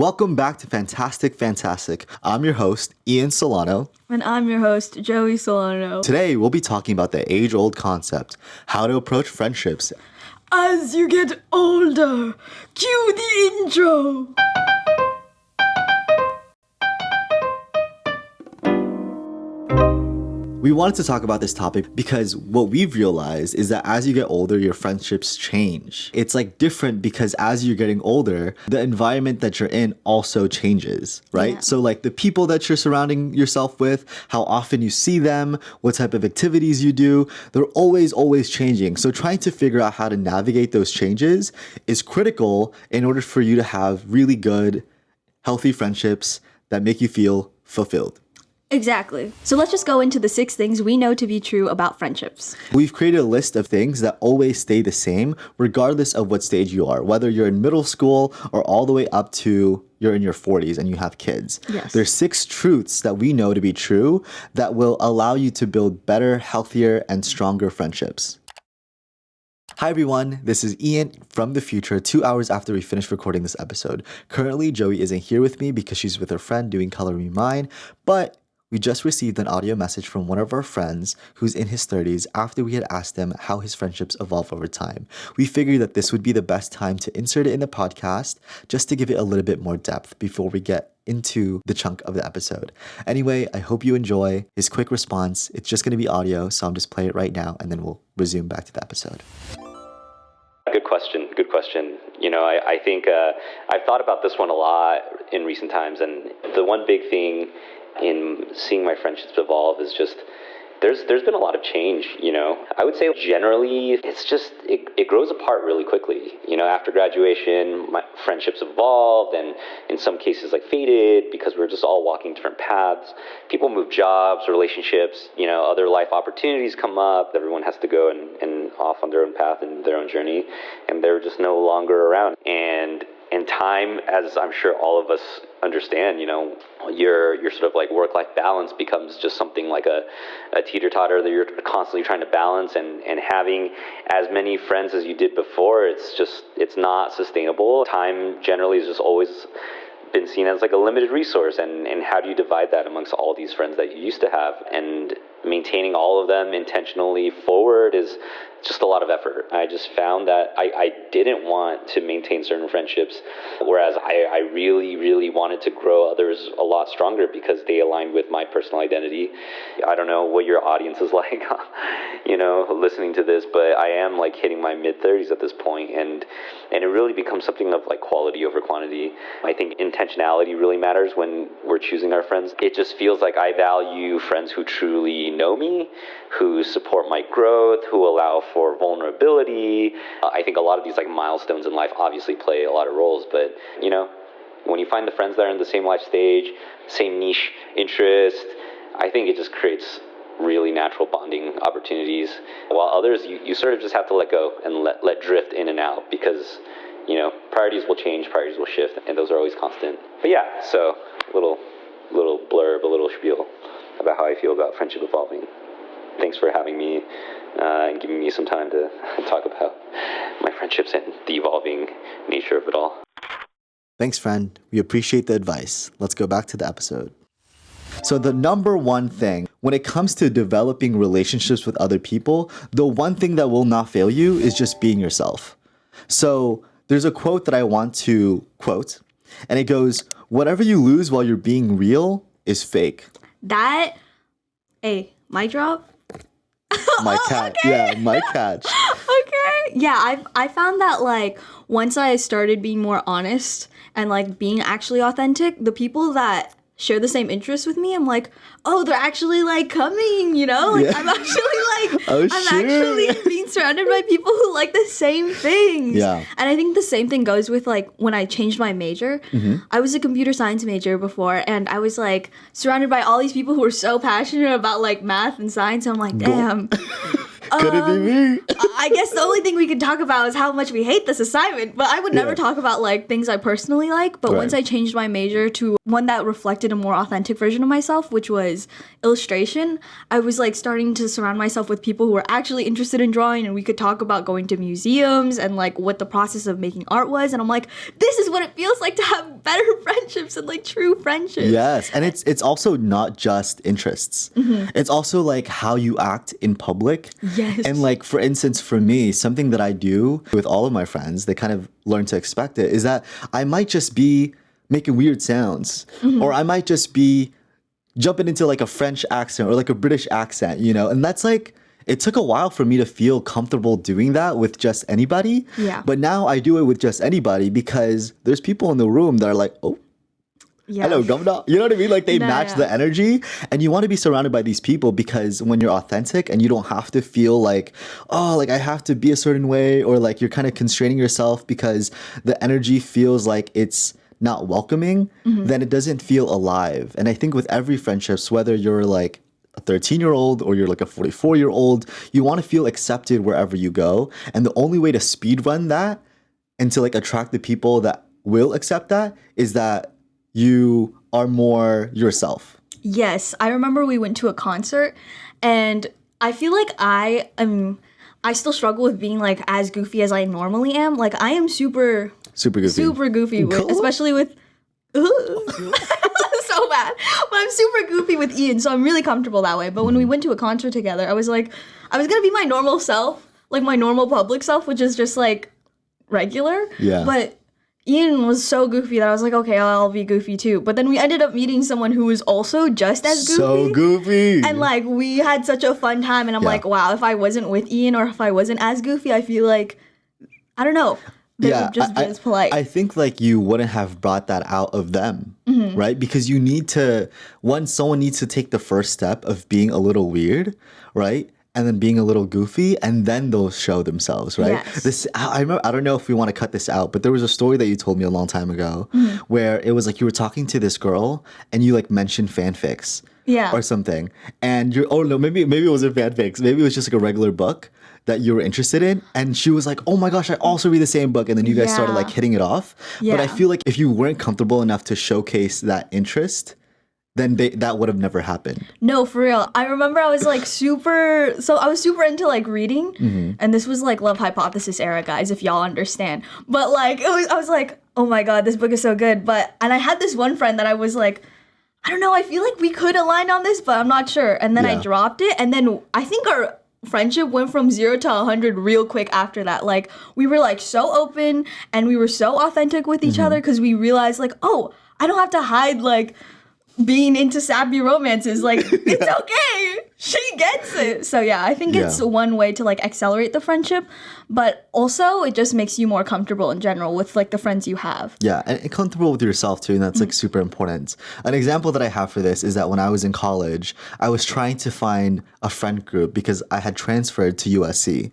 Welcome back to Fantastic. I'm your host, Joie Solano. And I'm your host, Joie Solano. Today, we'll be talking about the age-old concept, how to approach friendships. As you get older, cue the intro. We wanted to talk about this topic because what we've realized is that as you get older, your friendships change. It's like different because as you're getting older, the environment that you're in also changes, right? Yeah. So like the people that you're surrounding yourself with, how often you see them, what type of activities you do, they're always changing. So trying to figure out how to navigate those changes is critical in order for you to have really good, healthy friendships that make you feel fulfilled. Exactly. So let's just go into the 6 things we know to be true about friendships. We've created a list of things that always stay the same, regardless of what stage you are, whether you're in middle school or all the way up to you're in your 40s and you have kids. Yes. There's 6 truths that we know to be true that will allow you to build better, healthier, and stronger friendships. Hi everyone, this is Ian from the future, 2 hours after we finished recording this episode. Currently, Joey isn't here with me because she's with her friend doing Color Me Mine, but we just received an audio message from one of our friends who's in his 30s after we had asked him how his friendships evolve over time. We figured that this would be the best time to insert it in the podcast just to give it a little bit more depth before we get into the chunk of the episode. Anyway, I hope you enjoy his quick response. It's just going to be audio, so I'm just playing it right now and then we'll resume back to the episode. Good question. You know, I think I've thought about this one a lot in recent times, and the one big thing in seeing my friendships evolve is just there's been a lot of change. You know, I would say generally it's just it grows apart really quickly. You know, after graduation, my friendships evolved and in some cases like faded because we're just all walking different paths. People move jobs, relationships, you know, other life opportunities come up. Everyone has to go and off on their own path and their own journey, and they're just no longer around. And time, as I'm sure all of us understand, you know, your sort of like work-life balance becomes just something like a teeter-totter that you're constantly trying to balance, and having as many friends as you did before, it's not sustainable. Time generally is just always been seen as like a limited resource, and how do you divide that amongst all these friends that you used to have? And maintaining all of them intentionally forward is just a lot of effort. I just found that I didn't want to maintain certain friendships, whereas I really wanted to grow others a lot stronger because they aligned with my personal identity. I don't know what your audience is like, you know, listening to this, but I am like hitting my mid-30s at this point, and it really becomes something of like quality over quantity. I think intentionality really matters when we're choosing our friends. It just feels like I value friends who truly know me, who support my growth, who allow for vulnerability. I think a lot of these like milestones in life obviously play a lot of roles, but you know, when you find the friends that are in the same life stage, same niche interest, I think it just creates really natural bonding opportunities. While others, you sort of just have to let go and let drift in and out because, you know, priorities will change, priorities will shift, and those are always constant. But yeah, so little blurb, a little spiel about how I feel about friendship evolving. Thanks for having me and giving me some time to talk about my friendships and the evolving nature of it all. Thanks, friend. We appreciate the advice. Let's go back to the episode. So the number one thing when it comes to developing relationships with other people, the one thing that will not fail you is just being yourself. So there's a quote that I want to quote, and it goes, "Whatever you lose while you're being real is fake." Mic drop? My cat. Okay. Yeah, my catch. Okay. Yeah, I found that like once I started being more honest and like being actually authentic, the people that share the same interests with me, I'm like, oh, they're actually like coming, you know? Like, yeah. I'm actually like, actually being surrounded by people who like the same things. Yeah. And I think the same thing goes with like when I changed my major. Mm-hmm. I was a computer science major before, and I was like surrounded by all these people who were so passionate about like math and science. I'm like, damn. Could it be me? I guess the only thing we could talk about is how much we hate this assignment, but I would never talk about like things I personally like. But once I changed my major to one that reflected a more authentic version of myself, which was illustration, I was like starting to surround myself with people who were actually interested in drawing, and we could talk about going to museums and like what the process of making art was. And I'm like, this is what it feels like to have better friends friendships and like true friendships. Yes, and it's also not just interests. It's also like how you act in public. Yes. And like for instance, for me, something that I do with all of my friends, they kind of learn to expect it, is that I might just be making weird sounds, or I might just be jumping into like a French accent or like a British accent, you know? And that's like, it took a while for me to feel comfortable doing that with just anybody. Yeah. But now I do it with just anybody because there's people in the room that are like, oh, Yeah. hello, governor. You know what I mean? Like they No, match yeah. the energy, and you want to be surrounded by these people because when you're authentic and you don't have to feel like, oh, like I have to be a certain way, or like you're kind of constraining yourself because the energy feels like it's not welcoming, then it doesn't feel alive. And I think with every friendships, whether you're like a 13-year-old or you're like a 44-year-old, you want to feel accepted wherever you go. And the only way to speed run that and to like attract the people that will accept that is that you are more yourself. Yes, I remember we went to a concert, and I feel like I still struggle with being like as goofy as I normally am. Like I am super Super goofy. with, Cool. especially with so bad. But I'm super goofy with Ian, so I'm really comfortable that way. But when we went to a concert together, I was like, I was gonna be my normal self, like my normal public self, which is just like regular. Yeah. But Ian was so goofy that I was like, okay, I'll be goofy too. But then we ended up meeting someone who was also just as goofy. So goofy. And like we had such a fun time, and I'm Yeah. like, wow, if I wasn't with Ian or if I wasn't as goofy, I feel like, I don't know, they would just be as polite. I think like you wouldn't have brought that out of them, Mm-hmm. right? Because you need to, someone needs to take the first step of being a little weird, right? And then being a little goofy, and then they'll show themselves, right? Yes. I remember, I don't know if we want to cut this out, but there was a story that you told me a long time ago Mm-hmm. where it was like you were talking to this girl and you like mentioned fanfics. Yeah. Or something. And maybe it wasn't fanfics. Maybe it was just like a regular book that you were interested in. And she was like, oh my gosh, I also read the same book. And then you guys started Yeah. like hitting it off. But I Yeah. feel like if you weren't comfortable enough to showcase that interest, then that would have never happened. No, for real. I remember I was like I was super into like reading, Mm-hmm. and this was like Love Hypothesis era, guys, if y'all understand. But like I was like, oh my god, this book is so good. And I had this one friend that I was like, I don't know, I feel like we could align on this, but I'm not sure. And then I Yeah. dropped it, and then I think our friendship went from 0 to 100 real quick after that. Like we were like so open and we were so authentic with each other because we realized like, oh, I don't have to hide like being into sappy romances. Like it's okay, she gets it. So yeah, I think it's Yeah. one way to like accelerate the friendship, but also it just makes you more comfortable in general with like the friends you have. Yeah, and comfortable with yourself too, and that's like super important. An example that I have for this is that when I was in college, I was trying to find a friend group because I had transferred to USC.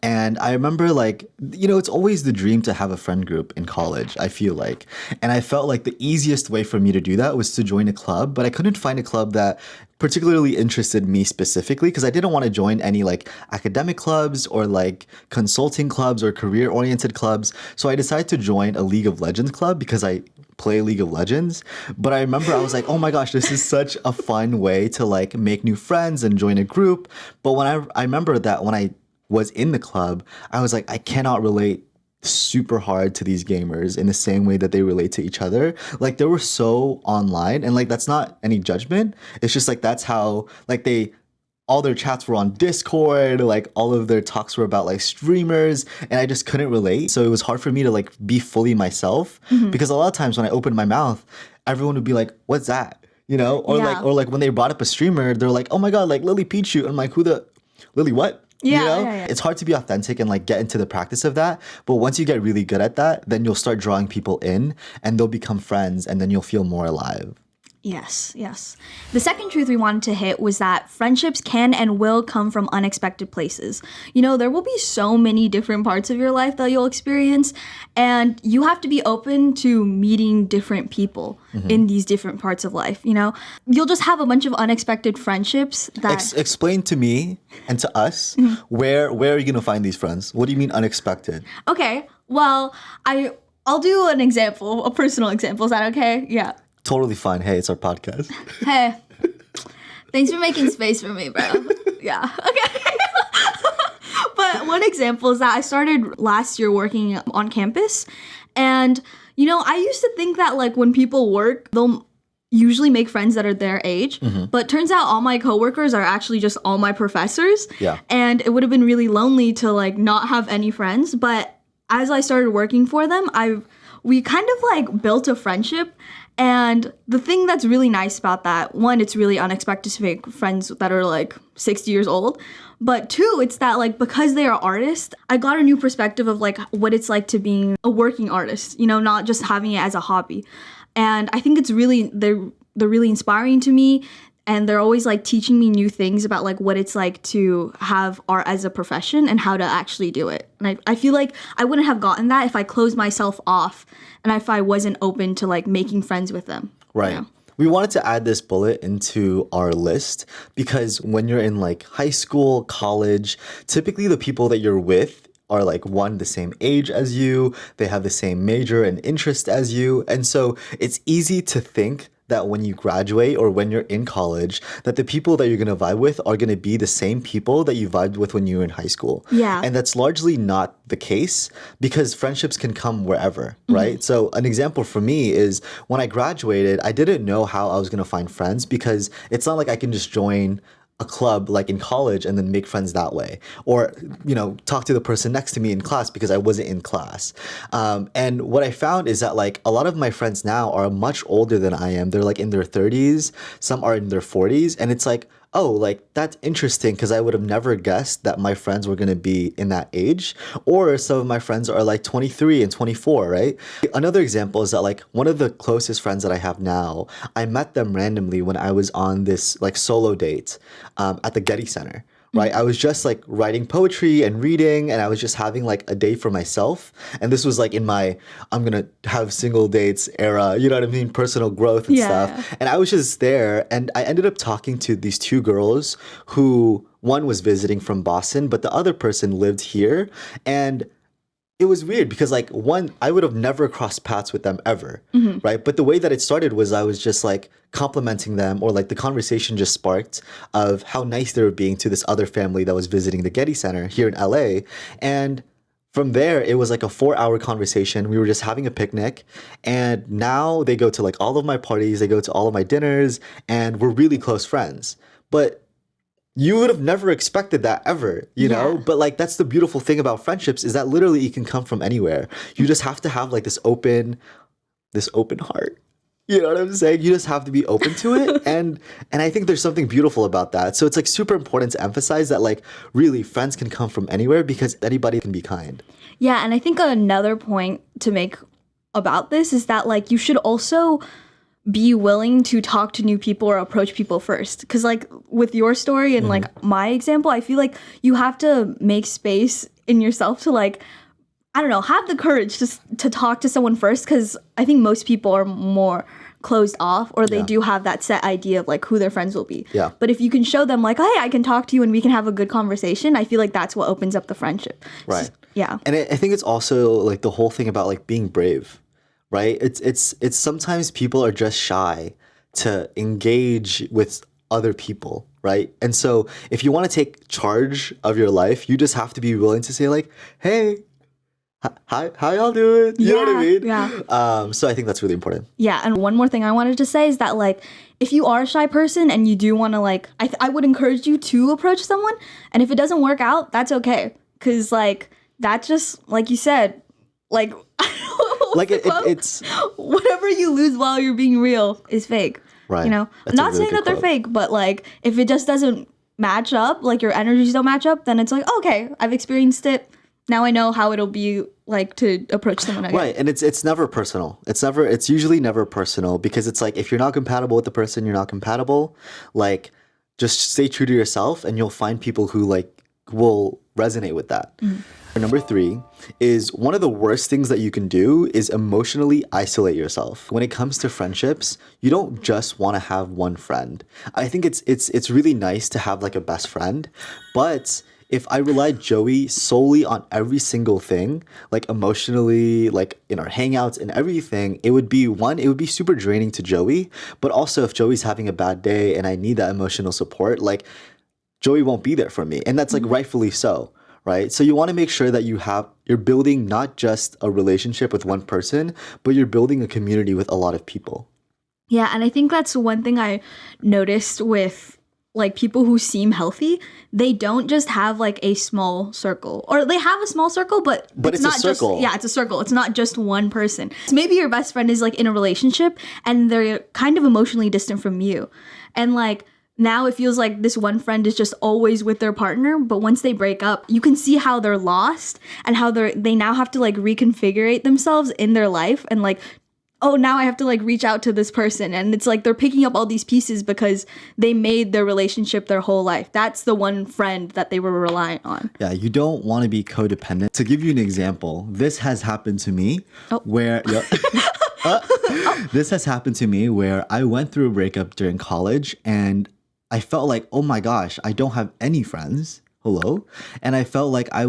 And I remember like, it's always the dream to have a friend group in college, I feel like. And I felt like the easiest way for me to do that was to join a club, but I couldn't find a club that particularly interested me specifically because I didn't want to join any like academic clubs or like consulting clubs or career oriented clubs. So I decided to join a League of Legends club because I play League of Legends. But I remember I was like, oh my gosh, this is such a fun way to like make new friends and join a group. But when I remember that when I was in the club, I was like, I cannot relate super hard to these gamers in the same way that they relate to each other. Like they were so online, and like that's not any judgment. It's just like that's how like all their chats were on Discord, like all of their talks were about like streamers, and I just couldn't relate. So it was hard for me to like be fully myself because a lot of times when I opened my mouth, everyone would be like, "What's that?" Or Yeah. like when they brought up a streamer, they're like, "Oh my god, like Lily Pichu." I'm like, "Who the Lily what?" Yeah, yeah. It's hard to be authentic and like get into the practice of that. But once you get really good at that, then you'll start drawing people in and they'll become friends, and then you'll feel more alive. Yes, yes. The second truth we wanted to hit was that friendships can and will come from unexpected places. There will be so many different parts of your life that you'll experience, and you have to be open to meeting different people in these different parts of life. You'll just have a bunch of unexpected friendships that Explain to me and to us where are you gonna find these friends? What do you mean unexpected? Okay, well, I'll do an example, a personal example. Is that okay? Yeah. Totally fine. Hey, it's our podcast. Hey, thanks for making space for me, bro. Yeah, okay. But one example is that I started last year working on campus, and You know, I used to think that like when people work, they'll usually make friends that are their age, but turns out all my coworkers are actually just all my professors. Yeah. And it would have been really lonely to like not have any friends, but as I started working for them, we kind of like built a friendship. And the thing that's really nice about that, one, it's really unexpected to make friends that are like 60 years old. But two, it's that like because they are artists, I got a new perspective of like what it's like to being a working artist, you know, not just having it as a hobby. And I think it's really, they're really inspiring to me. And they're always like teaching me new things about like what it's like to have art as a profession and how to actually do it. And I feel like I wouldn't have gotten that if I closed myself off and if I wasn't open to like making friends with them. Right. You know? We wanted to add this bullet into our list because when you're in like high school, college, typically the people that you're with are like one, the same age as you, they have the same major and interest as you. And so it's easy to think that when you graduate or when you're in college, that the people that you're going to vibe with are going to be the same people that you vibed with when you were in high school. Yeah. And that's largely not the case because friendships can come wherever, right? So an example for me is when I graduated, I didn't know how I was going to find friends because it's not like I can just join a club like in college and then make friends that way, or you know, talk to the person next to me in class because I wasn't in class. And what I found is that like a lot of my friends now are much older than I am. They're like in their 30s, some are in their 40s, and it's like, oh, like that's interesting because I would have never guessed that my friends were going to be in that age. Or some of my friends are like 23 and 24, right? Another example is that like one of the closest friends that I have now, I met them randomly when I was on this like solo date at the Getty Center. Right. I was just like writing poetry and reading, and I was just having like a day for myself. And this was like in my I'm going to have single dates era, you know what I mean? Personal growth and stuff. And I was just there, and I ended up talking to these two girls who one was visiting from Boston, but the other person lived here. And it was weird because like one, I would have never crossed paths with them ever, right? But the way that it started was I was just like complimenting them, or like the conversation just sparked of how nice they were being to this other family that was visiting the Getty Center here in LA. And from there, it was like a 4-hour conversation. We were just having a picnic, and now they go to like all of my parties, they go to all of my dinners, and we're really close friends. But you would have never expected that ever, you know? But like that's the beautiful thing about friendships is that literally it can come from anywhere. You just have to have like this open heart. You know what I'm saying? You just have to be open to it. And I think there's something beautiful about that. So it's like super important to emphasize that like really friends can come from anywhere because anybody can be kind. Yeah, and I think another point to make about this is that like you should also be willing to talk to new people or approach people first. Because like with your story and like my example, I feel like you have to make space in yourself to like, I don't know, have the courage to talk to someone first. Because I think most people are more closed off, or they do have that set idea of like who their friends will be. Yeah. But if you can show them like, hey, I can talk to you and we can have a good conversation, I feel like that's what opens up the friendship. Right. Yeah. And I think it's also like the whole thing about like being brave. Right? It's sometimes people are just shy to engage with other people, right? And so if you want to take charge of your life, you just have to be willing to say like, hey, hi, how y'all doing? You know what I mean? Yeah. So I think that's really important. Yeah, and one more thing I wanted to say is that like if you are a shy person and you do want to like, I would encourage you to approach someone, and if it doesn't work out, that's okay, because like that just like you said, like like it's whatever you lose while you're being real is fake. Right. You know, That's I'm a not really saying good that they're quote. fake, but like if it just doesn't match up, like your energies don't match up, then it's like, okay, I've experienced it. Now I know how it'll be like to approach someone again. Right, and it's never personal. It's usually never personal because it's like if you're not compatible with the person, you're not compatible. Like just stay true to yourself, and you'll find people who like will resonate with that. Number 3 is one of the worst things that you can do is emotionally isolate yourself. When it comes to friendships, you don't just want to have one friend. I think it's really nice to have like a best friend, but if I relied Joey solely on every single thing, like emotionally, like in our hangouts and everything, it would be super draining to Joey. But also if Joey's having a bad day and I need that emotional support, like Joey won't be there for me. And that's like rightfully so. right? So you want to make sure that you're building not just a relationship with one person, but you're building a community with a lot of people. Yeah, and I think that's one thing I noticed with like people who seem healthy. They don't just have like a small circle, or they have a small circle, but it's not a circle. It's a circle. It's not just one person. So maybe your best friend is like in a relationship and they're kind of emotionally distant from you. And like now it feels like this one friend is just always with their partner, but once they break up, you can see how they're lost and how they now have to like reconfigure themselves in their life and like, oh, now I have to like reach out to this person. And it's like they're picking up all these pieces because they made their relationship their whole life. That's the one friend that they were relying on. Yeah, you don't want to be codependent. To give you an example, this has happened to me where this has happened to me where I went through a breakup during college and I felt like, oh my gosh, I don't have any friends. Hello? And I felt like I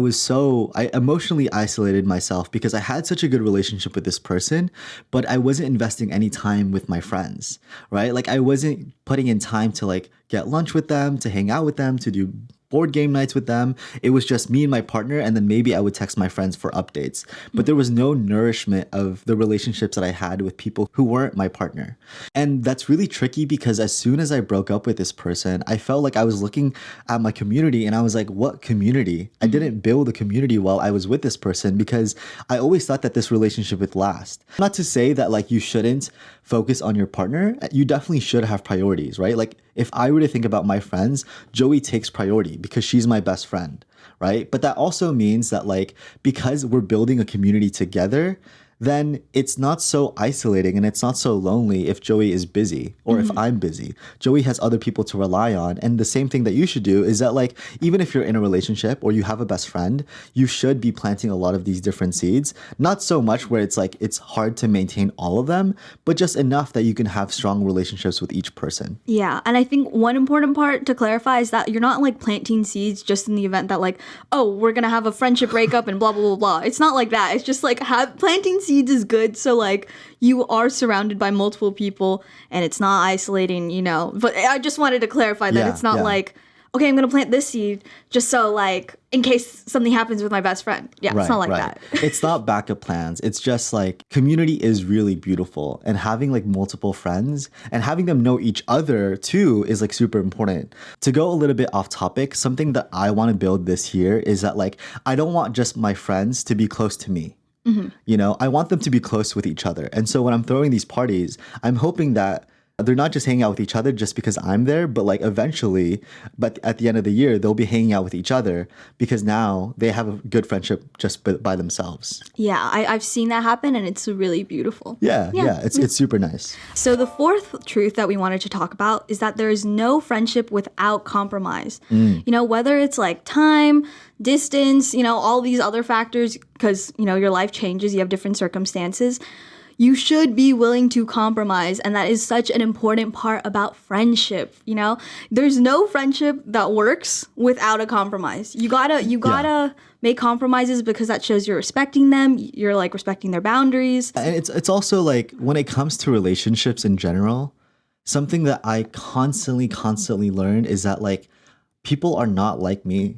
emotionally isolated myself because I had such a good relationship with this person, but I wasn't investing any time with my friends, right? Like I wasn't putting in time to like get lunch with them, to hang out with them, to do board game nights with them. It was just me and my partner, and then maybe I would text my friends for updates. But there was no nourishment of the relationships that I had with people who weren't my partner. And that's really tricky because as soon as I broke up with this person, I felt like I was looking at my community and I was like, what community? I didn't build a community while I was with this person because I always thought that this relationship would last. Not to say that like you shouldn't focus on your partner. You definitely should have priorities, right? Like if I were to think about my friends, Joie takes priority because she's my best friend, right? But that also means that like, because we're building a community together, then it's not so isolating and it's not so lonely if Joie is busy or if I'm busy. Joie has other people to rely on. And the same thing that you should do is that like, even if you're in a relationship or you have a best friend, you should be planting a lot of these different seeds. Not so much where it's like, it's hard to maintain all of them, but just enough that you can have strong relationships with each person. Yeah, and I think one important part to clarify is that you're not like planting seeds just in the event that like, oh, we're gonna have a friendship breakup and blah, blah, blah, blah. It's not like that. It's just like planting seeds is good, so like you are surrounded by multiple people and it's not isolating, you know. But I just wanted to clarify that it's not like, okay, I'm gonna plant this seed just so like in case something happens with my best friend. Yeah, it's not like that. It's not backup plans. It's just like community is really beautiful, and having like multiple friends and having them know each other too is like super important. To go a little bit off topic, something that I want to build this year is that like I don't want just my friends to be close to me. You know, I want them to be close with each other. And so when I'm throwing these parties, I'm hoping that they're not just hanging out with each other just because I'm there, but like eventually, but at the end of the year, they'll be hanging out with each other because now they have a good friendship just by themselves. Yeah, I've seen that happen and it's really beautiful. Yeah, it's super nice. So the fourth truth that we wanted to talk about is that there is no friendship without compromise. You know, whether it's like time, distance, you know, all these other factors, because, you know, your life changes, you have different circumstances. You should be willing to compromise, and that is such an important part about friendship. You know, there's no friendship that works without a compromise. You gotta make compromises because that shows you're respecting them. You're like respecting their boundaries. And it's also like when it comes to relationships in general, something that I constantly learn is that like people are not like me.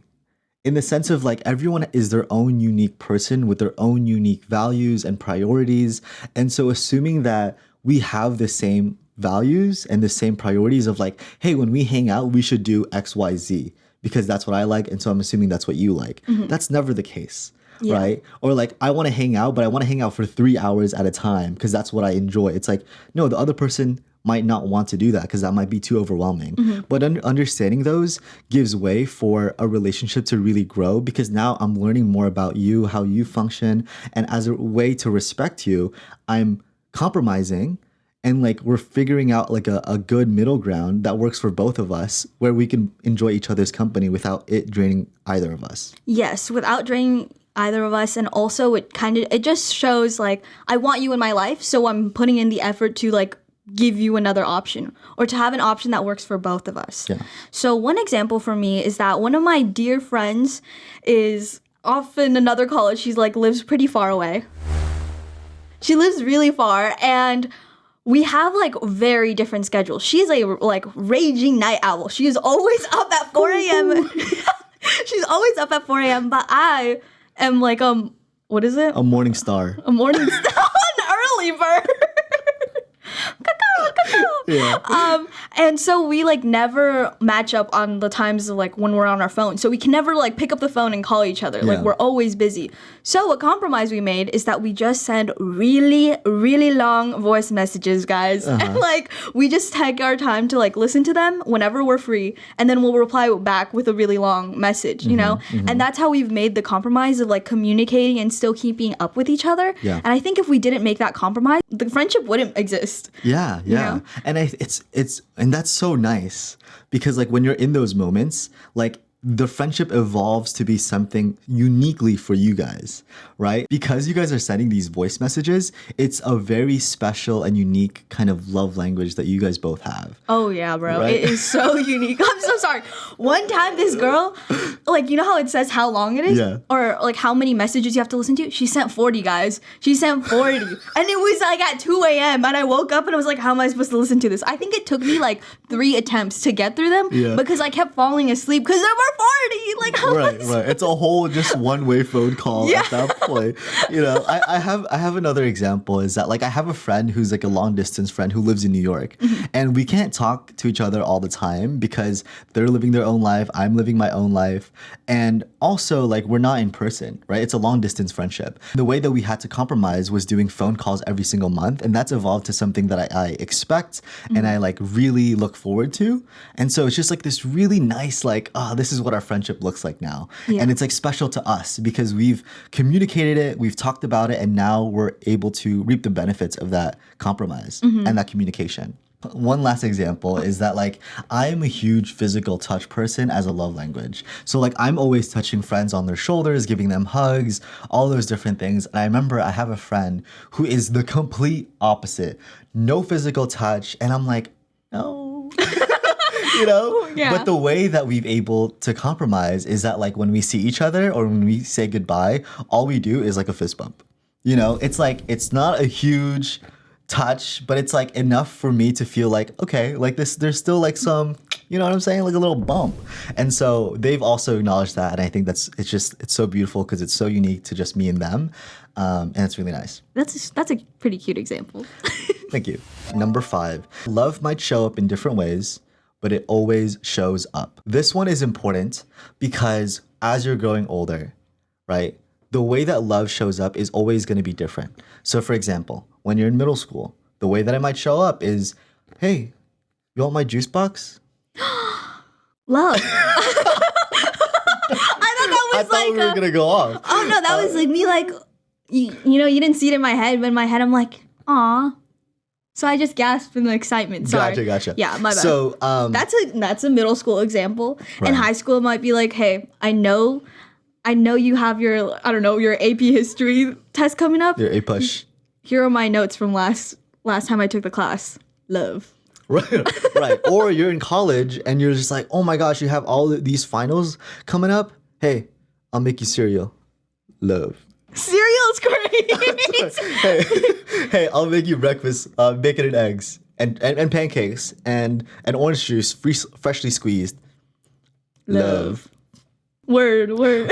In the sense of like everyone is their own unique person with their own unique values and priorities. And so assuming that we have the same values and the same priorities of like, hey, when we hang out, we should do X, Y, Z because that's what I like. And so I'm assuming that's what you like. That's never the case. Right? Or like, I want to hang out, but I want to hang out for 3 hours at a time because that's what I enjoy. It's like, no, the other person might not want to do that because that might be too overwhelming. But understanding those gives way for a relationship to really grow because now I'm learning more about you, how you function. And as a way to respect you, I'm compromising and like we're figuring out like a good middle ground that works for both of us where we can enjoy each other's company without it draining either of us. Yes, without draining either of us. And also it just shows like I want you in my life, so I'm putting in the effort to like give you another option or to have an option that works for both of us. So one example for me is that one of my dear friends is off in another college. She's like lives pretty far away. She lives really far and we have like very different schedules. She's a like raging night owl. She is always up at 4 a.m. She's always up at 4 a.m. But I am like what is it? A morning star. A morning star, an early bird. Yeah. And so we like never match up on the times of like when we're on our phone. So we can never like pick up the phone and call each other. Like Yeah. we're always busy. So a compromise we made is that we just send really, really long voice messages, guys. And like we just take our time to like listen to them whenever we're free, and then we'll reply back with a really long message, you know? And that's how we've made the compromise of like communicating and still keeping up with each other. Yeah. And I think if we didn't make that compromise, the friendship wouldn't exist. Yeah, yeah. know? And and that's so nice because like when you're in those moments, like the friendship evolves to be something uniquely for you guys, right? Because you guys are sending these voice messages, it's a very special and unique kind of love language that you guys both have. Oh yeah, bro. Right? It is so unique. I'm so sorry. One time this girl, like, you know how it says how long it is? Yeah. Or like how many messages you have to listen to? She sent 40, guys. She sent 40. And it was like at 2 a.m. And I woke up and I was like, how am I supposed to listen to this? I think it took me like 3 attempts to get through them Yeah. because I kept falling asleep because there were 40. Like, how Right, right. It's a whole just one-way phone call Yeah. at that point. You know, I have another example is that like I have a friend who's like a long distance friend who lives in New York, and we can't talk to each other all the time because they're living their own life, I'm living my own life, and also like we're not in person, right? It's a long distance friendship. The way that we had to compromise was doing phone calls every single month, and that's evolved to something that I expect and I like really look forward to. And so it's just like this really nice like, oh, this is what our friendship looks like now. Yeah. And it's like special to us because we've communicated it, we've talked about it, and now we're able to reap the benefits of that compromise and that communication. One last example is that like I'm a huge physical touch person as a love language. So like I'm always touching friends on their shoulders, giving them hugs, all those different things. And I remember I have a friend who is the complete opposite. No physical touch. And I'm like, no. You know? Yeah. But the way that we've able to compromise is that like when we see each other or when we say goodbye, all we do is like a fist bump. You know, it's like it's not a huge touch, but it's like enough for me to feel like, okay, like this, there's still like some, you know what I'm saying? Like a little bump. And so they've also acknowledged that. And I think it's so beautiful because it's so unique to just me and them. And it's really nice. That's a pretty cute example. Thank you. Number 5, love might show up in different ways, but it always shows up. This one is important because as you're growing older, right, the way that love shows up is always going to be different. So for example, when you're in middle school, the way that it might show up is, hey, you want my juice box? Love. I thought that was I thought we were going to go off. Oh no, that was like me like you know, you didn't see it in my head, but in my head I'm like, aw. So I just gasped in the excitement. Sorry. Gotcha. Yeah, my bad. So that's a middle school example. Right. In high school it might be like, hey, I know you have your, I don't know, your AP history test coming up. your A push. Here are my notes from last time I took the class. Love. Right, right. Or you're in college and you're just like, oh my gosh, you have all of these finals coming up. Hey, I'll make you cereal. Love. Cereal's great. Hey, I'll make you breakfast, bacon and eggs, and pancakes, and orange juice, freshly squeezed. Love. Word.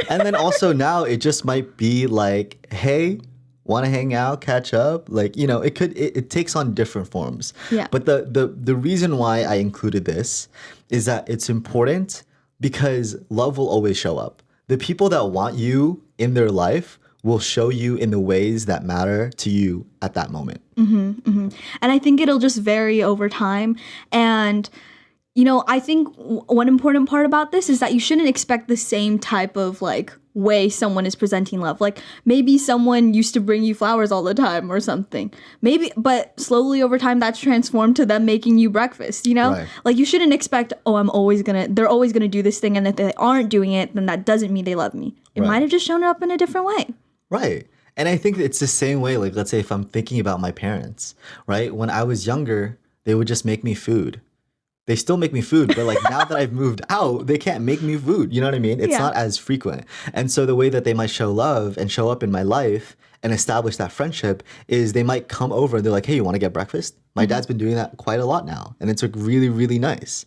And then also now it just might be like, hey, want to hang out, catch up? Like, you know, it takes on different forms. Yeah. But the reason why I included this is that it's important because love will always show up. The people that want you in their life will show you in the ways that matter to you at that moment. And I think it'll just vary over time. And, you know, I think one important part about this is that you shouldn't expect the same type of like way someone is presenting love. Like maybe someone used to bring you flowers all the time or something. Maybe, but slowly over time that's transformed to them making you breakfast, you know? Right. Like you shouldn't expect, oh, they're always gonna do this thing, and if they aren't doing it, then that doesn't mean they love me. It Right. might have just shown up in a different way. Right. And I think it's the same way, like, let's say if I'm thinking about my parents, right? When I was younger, they would just make me food. They still make me food, but like now that I've moved out, they can't make me food. You know what I mean? It's Yeah. not as frequent. And so the way that they might show love and show up in my life and establish that friendship is they might come over and they're like, hey, you want to get breakfast? My dad's been doing that quite a lot now, and it's like really, really nice.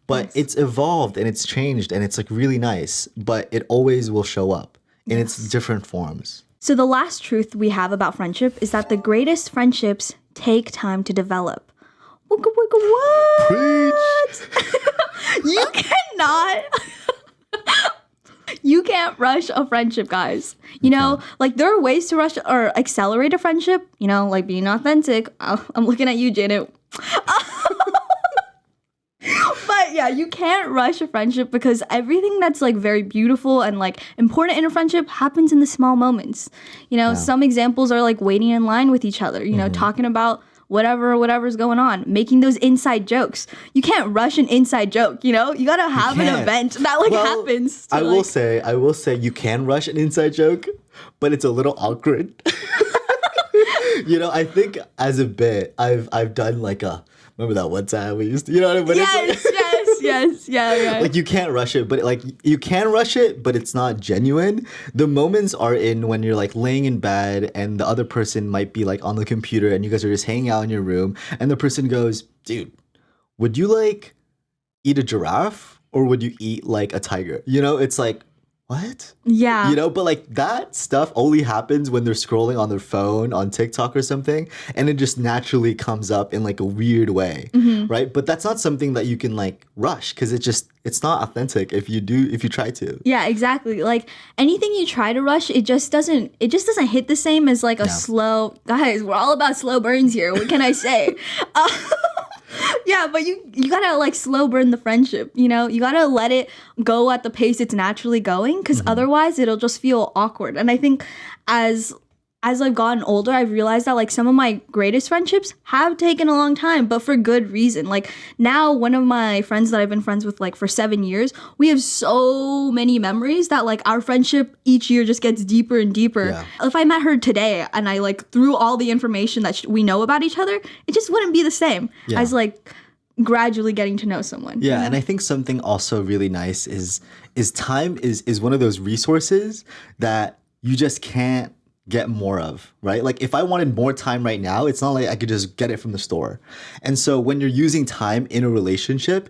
But it's evolved and it's changed and it's like really nice, but it always will show up in its different forms. So the last truth we have about friendship is that the greatest friendships take time to develop. Wicka, wicka, what? Preach! You cannot. You can't rush a friendship, guys. You know, like there are ways to rush or accelerate a friendship, you know, like being authentic. I'm looking at you, Janet. But yeah, you can't rush a friendship because everything that's like very beautiful and like important in a friendship happens in the small moments. You know, some examples are like waiting in line with each other, you know, talking about whatever's going on, making those inside jokes. You can't rush an inside joke, you know? You gotta have an event that like happens. I will say you can rush an inside joke, but it's a little awkward. You know, I think as a bit, I've done like remember that one time we used to, you know what I mean? Yes, yeah. Like you can't rush it, but like you can rush it, but it's not genuine. The moments are in when you're like laying in bed and the other person might be like on the computer and you guys are just hanging out in your room and the person goes, dude, would you like eat a giraffe or would you eat like a tiger? You know, it's like, what? Yeah. You know, but like that stuff only happens when they're scrolling on their phone on TikTok or something, and it just naturally comes up in like a weird way, right? But that's not something that you can like rush because it's not authentic if you try to. Yeah, exactly. Like anything you try to rush, it just doesn't hit the same as like a slow, guys, we're all about slow burns here. What can I say? Yeah, but you gotta like slow burn the friendship, you know? You gotta let it go at the pace it's naturally going because otherwise it'll just feel awkward. And I think as I've gotten older, I've realized that like some of my greatest friendships have taken a long time, but for good reason. Like now, one of my friends that I've been friends with like for 7 years, we have so many memories that like our friendship each year just gets deeper and deeper. Yeah. If I met her today and I like threw all the information that we know about each other, it just wouldn't be the same as like gradually getting to know someone. Yeah, and I think something also really nice is time is one of those resources that you just can't get more of, right? Like if I wanted more time right now, it's not like I could just get it from the store. And so when you're using time in a relationship,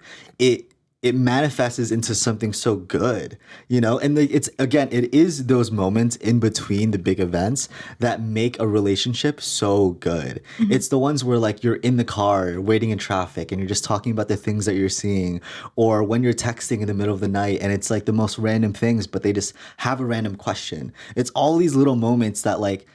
it manifests into something so good, you know? And it is those moments in between the big events that make a relationship so good. It's the ones where like you're in the car waiting in traffic and you're just talking about the things that you're seeing, or when you're texting in the middle of the night and it's like the most random things, but they just have a random question. It's all these little moments that like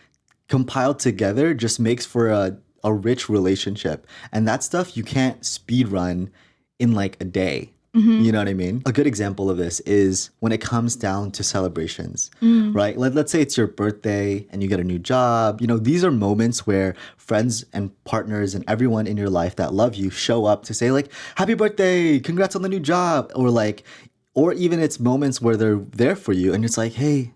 compiled together just makes for a rich relationship. And that stuff you can't speed run in like a day. You know what I mean? A good example of this is when it comes down to celebrations, right? Let's say it's your birthday and you get a new job. You know, these are moments where friends and partners and everyone in your life that love you show up to say like, happy birthday, congrats on the new job. Or even it's moments where they're there for you and it's like, hey,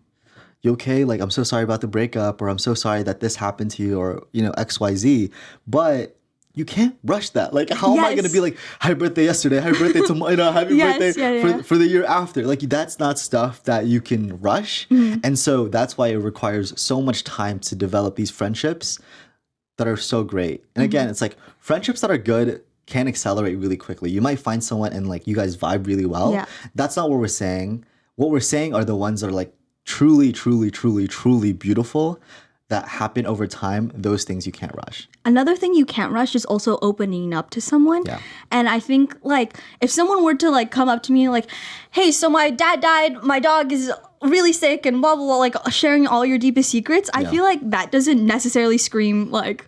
you okay? Like, I'm so sorry about the breakup, or I'm so sorry that this happened to you, or, you know, XYZ. But you can't rush that. Like, how am I going to be like, happy birthday yesterday, happy birthday tomorrow, you know, happy birthday for the year after? Like, that's not stuff that you can rush. And so that's why it requires so much time to develop these friendships that are so great. And again, it's like friendships that are good can accelerate really quickly. You might find someone and like you guys vibe really well. Yeah. That's not what we're saying. What we're saying are the ones that are like truly, truly, truly, truly beautiful that happen over time. Those things you can't rush. Another thing you can't rush is also opening up to someone. Yeah. And I think like if someone were to like come up to me like, hey, so my dad died, my dog is really sick and blah, blah, blah, like sharing all your deepest secrets, I feel like that doesn't necessarily scream like,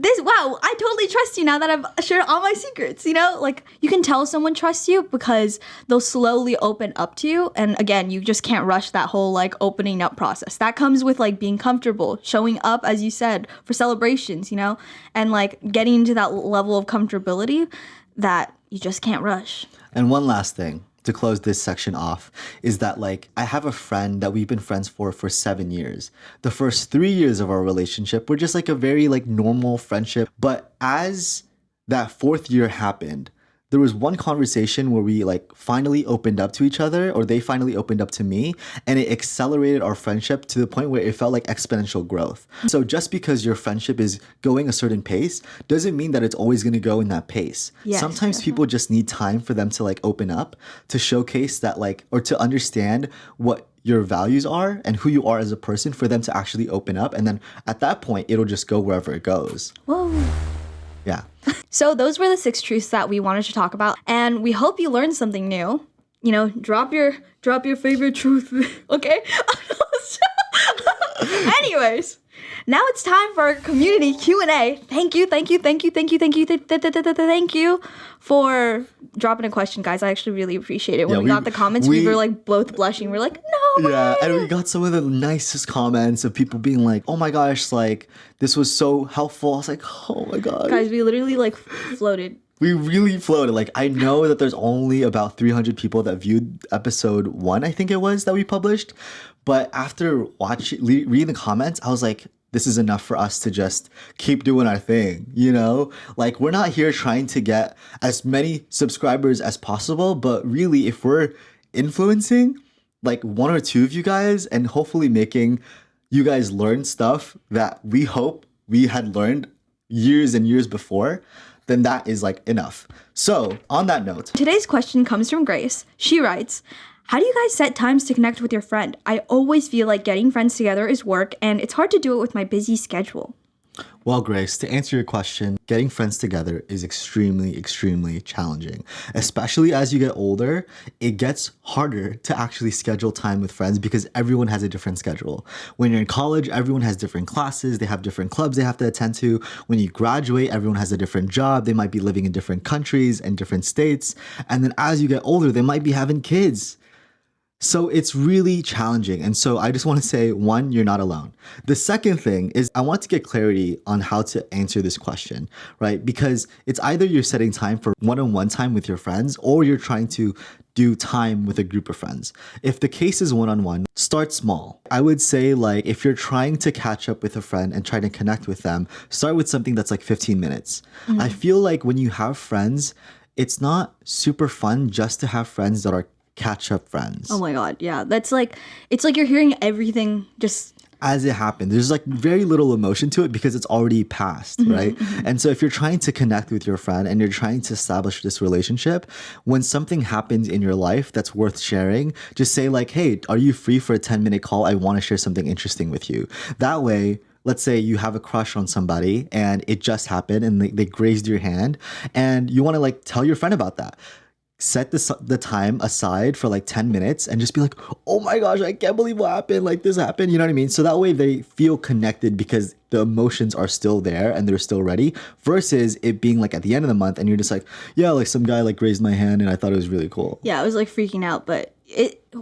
this, wow, I totally trust you now that I've shared all my secrets, you know? Like, you can tell someone trusts you because they'll slowly open up to you. And again, you just can't rush that whole, like, opening up process. That comes with, like, being comfortable, showing up, as you said, for celebrations, you know? And, like, getting into that level of comfortability that you just can't rush. And one last thing to close this section off is that like I have a friend that we've been friends for 7 years. The first 3 years of our relationship were just like a very like normal friendship. But as that 4th year happened, there was one conversation where we like finally opened up to each other, or they finally opened up to me, and it accelerated our friendship to the point where it felt like exponential growth. So just because your friendship is going a certain pace doesn't mean that it's always going to go in that pace. Yes, Sometimes people just need time for them to like open up, to showcase that like, or to understand what your values are and who you are as a person, for them to actually open up. And then at that point, it'll just go wherever it goes. Whoa. Yeah. So those were the 6 truths that we wanted to talk about, and we hope you learned something new. You know, drop your favorite truth. Okay? Anyways, now it's time for our community Q&A. Thank you for dropping a question, guys. I actually really appreciate it. When Yeah, we got the comments, we were like both blushing. We're like, no. Yeah, and we got some of the nicest comments of people being like, oh my gosh, like, this was so helpful. I was like, oh my god. Guys, we literally like floated. We really floated. Like, I know that there's only about 300 people that viewed episode 1, I think it was, that we published. But after reading the comments, I was like, this is enough for us to just keep doing our thing, you know? Like, we're not here trying to get as many subscribers as possible, but really, if we're influencing like 1 or 2 of you guys and hopefully making you guys learn stuff that we hope we had learned years and years before, then that is like enough. So on that note, Today's question comes from Grace. She writes, how do you guys set times to connect with your friend? I always feel like getting friends together is work, and it's hard to do it with my busy schedule. well, Grace, to answer your question, getting friends together is extremely, extremely challenging. Especially as you get older, it gets harder to actually schedule time with friends because everyone has a different schedule. When you're in college, everyone has different classes, they have different clubs they have to attend to. When you graduate, everyone has a different job, they might be living in different countries and different states. And then as you get older, they might be having kids. So it's really challenging. And so I just want to say, 1, you're not alone. The second thing is I want to get clarity on how to answer this question, right? Because it's either you're setting time for one-on-one time with your friends, or you're trying to do time with a group of friends. If the case is one-on-one, start small. I would say, like, if you're trying to catch up with a friend and try to connect with them, start with something that's like 15 minutes. I feel like when you have friends, it's not super fun just to have friends that are catch-up friends. Oh my god, yeah. That's like, it's like you're hearing everything just as it happened. There's like very little emotion to it because it's already passed, right? And so if you're trying to connect with your friend and you're trying to establish this relationship, when something happens in your life that's worth sharing, just say like, hey, are you free for a 10-minute call? I want to share something interesting with you. That way, let's say you have a crush on somebody and it just happened and they grazed your hand, and you want to like tell your friend about that. Set the time aside for like 10 minutes and just be like, oh my gosh, I can't believe what happened. Like, this happened. You know what I mean? So that way they feel connected because the emotions are still there and they're still ready, versus it being like at the end of the month and you're just like, yeah, like some guy like grazed my hand and I thought it was really cool. yeah, I was like freaking out, but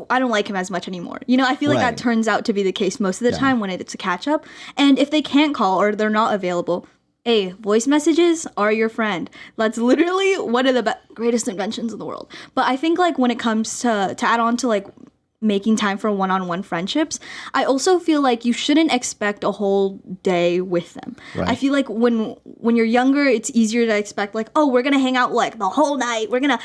I don't like him as much anymore. You know, I feel like Right. that turns out to be the case most of the time when it's a catch up. And if they can't call or they're not available, hey, voice messages are your friend. That's literally one of the greatest inventions in the world. But I think like when it comes to add on to like making time for one-on-one friendships, I also feel like you shouldn't expect a whole day with them. Right. I feel like when you're younger, it's easier to expect like, oh, we're gonna hang out like the whole night. We're gonna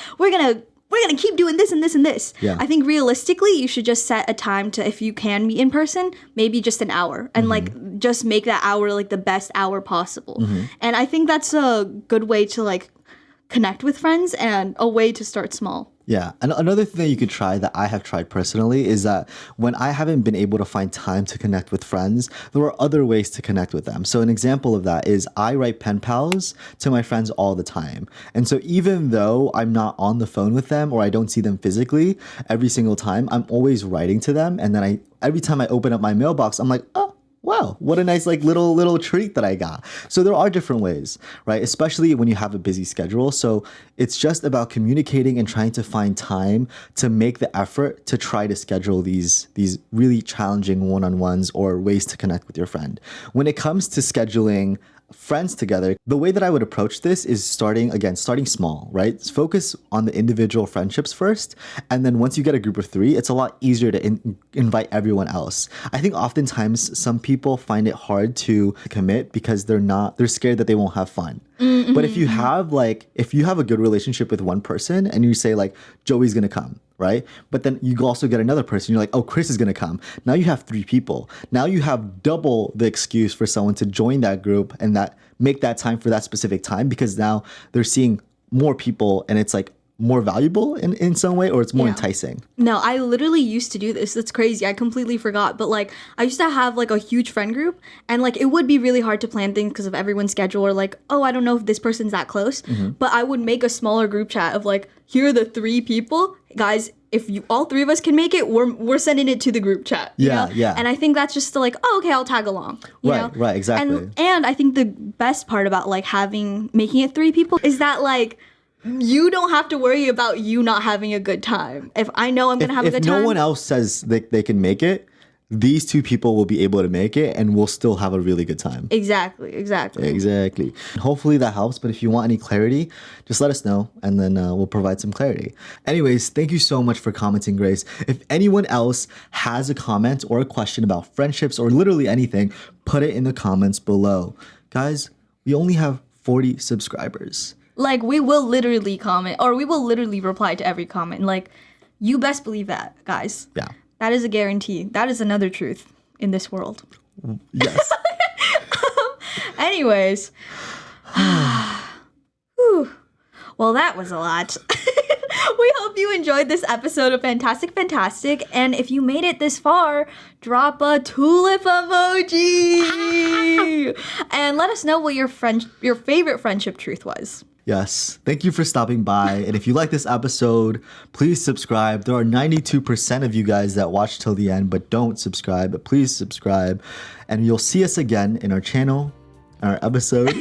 keep doing this and this and this. Yeah. I think realistically, you should just set a time to, if you can meet in person, maybe just an hour, and like just make that hour like the best hour possible. And I think that's a good way to like connect with friends and a way to start small. Yeah. And another thing that you could try that I have tried personally is that when I haven't been able to find time to connect with friends, there are other ways to connect with them. So an example of that is I write pen pals to my friends all the time. And so even though I'm not on the phone with them or I don't see them physically every single time, I'm always writing to them. And then every time I open up my mailbox, I'm like, oh, wow, what a nice like little treat that I got. So there are different ways, right? Especially when you have a busy schedule. So it's just about communicating and trying to find time to make the effort to try to schedule these really challenging one-on-ones or ways to connect with your friend. When it comes to scheduling friends together, the way that I would approach this is starting small, right? Focus on the individual friendships first. And then once you get a group of 3, it's a lot easier to invite everyone else. I think oftentimes some people find it hard to commit because they're scared that they won't have fun. Mm-hmm. But if you have a good relationship with one person and you say like, Joey's going to come, right? But then you also get another person. You're like, oh, Chris is going to come. Now you have 3 people. Now you have double the excuse for someone to join that group and make that time for that specific time, because now they're seeing more people and it's like more valuable in some way, or it's more enticing. No, I literally used to do this. That's crazy. I completely forgot. But like, I used to have like a huge friend group, and like it would be really hard to plan things because of everyone's schedule, or like, oh, I don't know if this person's that close. Mm-hmm. But I would make a smaller group chat of like, here are the 3 people, guys. If all 3 of us can make it, we're sending it to the group chat. Yeah. And I think that's just like, oh, okay, I'll tag along. You know? Right, exactly. And I think the best part about like making it 3 people is that like, you don't have to worry about you not having a good time. If I know I'm going to have a good time. If no one else says they can make it, these 2 people will be able to make it and we'll still have a really good time. Exactly. Hopefully that helps. But if you want any clarity, just let us know and then we'll provide some clarity. Anyways, thank you so much for commenting, Grace. If anyone else has a comment or a question about friendships or literally anything, put it in the comments below. Guys, we only have 40 subscribers. Like, we will literally comment, or we will literally reply to every comment. Like, you best believe that, guys. Yeah. That is a guarantee. That is another truth in this world. Yes. Anyways. Well, that was a lot. We hope you enjoyed this episode of Fantastic Fantastic. And if you made it this far, drop a tulip emoji. And let us know what your favorite friendship truth was. Yes. Thank you for stopping by. And if you like this episode, please subscribe. There are 92% of you guys that watch till the end but don't subscribe. But please subscribe. And you'll see us again in our channel, our episode,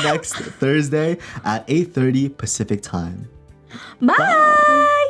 next Thursday at 8:30 Pacific time. Bye.